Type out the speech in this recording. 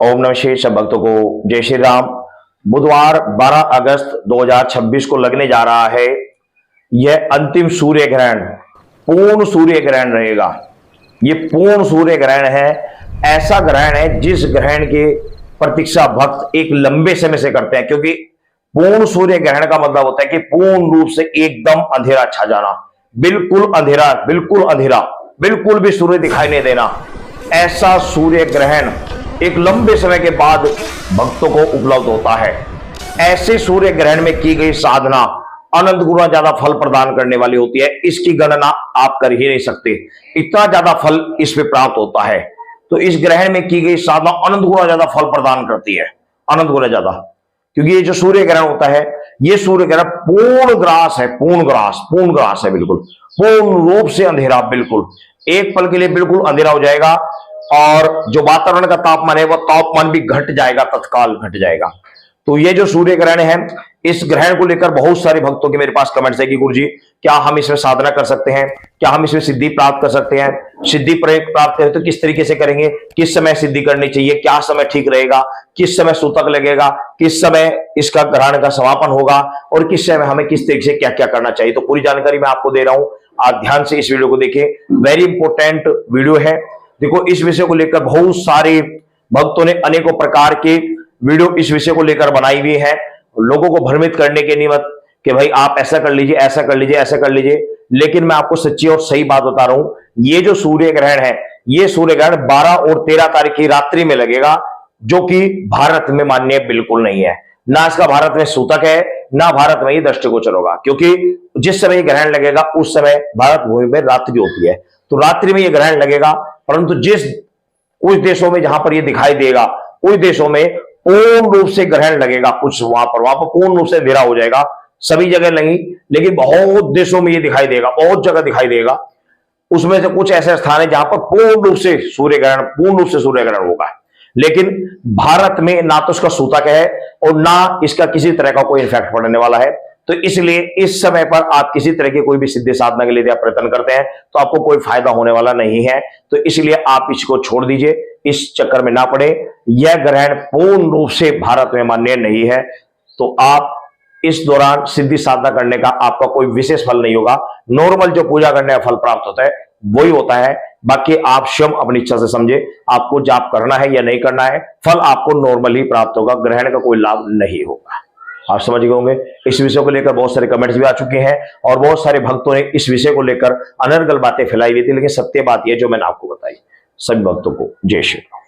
ओम नमः शिवाय। सब भक्तों को जय श्री राम। बुधवार 12 अगस्त 2026 को लगने जा रहा है यह अंतिम सूर्य ग्रहण। पूर्ण सूर्य ग्रहण रहेगा। ये पूर्ण सूर्य ग्रहण है। ऐसा ग्रहण है जिस ग्रहण के प्रतीक्षा भक्त एक लंबे समय से करते हैं, क्योंकि पूर्ण सूर्य ग्रहण का मतलब होता है कि पूर्ण रूप से एकदम अंधेरा छा जाना, बिल्कुल अंधेरा, बिल्कुल अंधेरा, बिल्कुल भी सूर्य दिखाई नहीं देना। ऐसा सूर्य ग्रहण एक लंबे समय के बाद भक्तों को उपलब्ध होता है। ऐसे सूर्य ग्रहण में की गई साधना अनंत गुना ज्यादा फल प्रदान करने वाली होती है। इसकी गणना आप कर ही नहीं सकते, इतना ज्यादा फल इसमें प्राप्त होता है। तो इस ग्रहण में की गई साधना अनंत गुना ज्यादा फल प्रदान करती है, अनंत गुना ज्यादा। क्योंकि ये जो सूर्य ग्रहण होता है, ये सूर्य ग्रहण पूर्ण ग्रास है, पूर्ण ग्रास है, बिल्कुल पूर्ण रूप से अंधेरा, बिल्कुल एक पल के लिए बिल्कुल अंधेरा हो जाएगा। और जो वातावरण का तापमान है, वह तापमान भी घट जाएगा, तत्काल घट जाएगा। तो ये जो सूर्य ग्रहण है, इस ग्रहण को लेकर बहुत सारे भक्तों के मेरे पास कमेंट्स है कि गुरुजी क्या हम इसमें साधना कर सकते हैं, क्या हम इसमें सिद्धि प्राप्त कर सकते हैं, सिद्धि प्राप्त करें तो किस तरीके से करेंगे, किस समय सिद्धि करनी चाहिए, क्या समय ठीक रहेगा, किस समय सूतक लगेगा, किस समय इसका ग्रहण का समापन होगा और किस समय हमें किस तरीके से क्या क्या करना चाहिए। तो पूरी जानकारी मैं आपको दे रहा हूं, आप ध्यान से इस वीडियो को देखें। वेरी इंपॉर्टेंट वीडियो है। देखो, इस विषय को लेकर बहुत सारे भक्तों ने अनेकों प्रकार के वीडियो इस विषय को लेकर बनाई हुई है, लोगों को भ्रमित करने के निमित्त कि भाई आप ऐसा कर लीजिए, ऐसा कर लीजिए, ऐसा कर लीजिए। लेकिन मैं आपको सच्ची और सही बात बता रहा हूं, ये जो सूर्य ग्रहण है, ये सूर्य ग्रहण 12 और 13 तारीख की रात्रि में लगेगा, जो कि भारत में मान्य बिल्कुल नहीं है। ना इसका भारत में सूतक है, ना भारत में ये दृष्टिगोचर होगा, क्योंकि जिस समय ये ग्रहण लगेगा उस समय भारत भूमि में रात्रि होती है। तो रात्रि में ये ग्रहण लगेगा, परंतु कुछ देशों में जहां पर ये दिखाई देगा, कुछ देशों में पूर्ण रूप से ग्रहण लगेगा, कुछ वहां पर पूर्ण रूप से अंधेरा हो जाएगा, सभी जगह नहीं, लेकिन बहुत देशों में ये दिखाई देगा, बहुत जगह दिखाई देगा। उसमें से कुछ ऐसे स्थान है जहां पर पूर्ण रूप से सूर्य ग्रहण होगा। लेकिन भारत में ना तो इसका सूतक है और ना इसका किसी तरह का कोई इफेक्ट पड़ने वाला है। तो इसलिए इस समय पर आप किसी तरह की कोई भी सिद्धि साधना के लिए प्रयत्न करते हैं तो आपको कोई फायदा होने वाला नहीं है। तो इसलिए आप इसको छोड़ दीजिए, इस चक्कर में ना पड़े। यह ग्रहण पूर्ण रूप से भारत में मान्य नहीं है, तो आप इस दौरान सिद्धि साधना करने का आपका कोई विशेष फल नहीं होगा। नॉर्मल जो पूजा करने का फल प्राप्त होता है वही होता है। बाकी आप स्वयं अपनी इच्छा से समझे, आपको जाप करना है या नहीं करना है, फल आपको नॉर्मल ही प्राप्त होगा, ग्रहण का कोई लाभ नहीं होगा। आप समझ गए होंगे। इस विषय को लेकर बहुत सारे कमेंट्स भी आ चुके हैं और बहुत सारे भक्तों ने इस विषय को लेकर अनर्गल बातें फैलाई हुई थी, लेकिन सत्य बात यह जो मैंने आपको बताई। सभी भक्तों को जय श्री राम।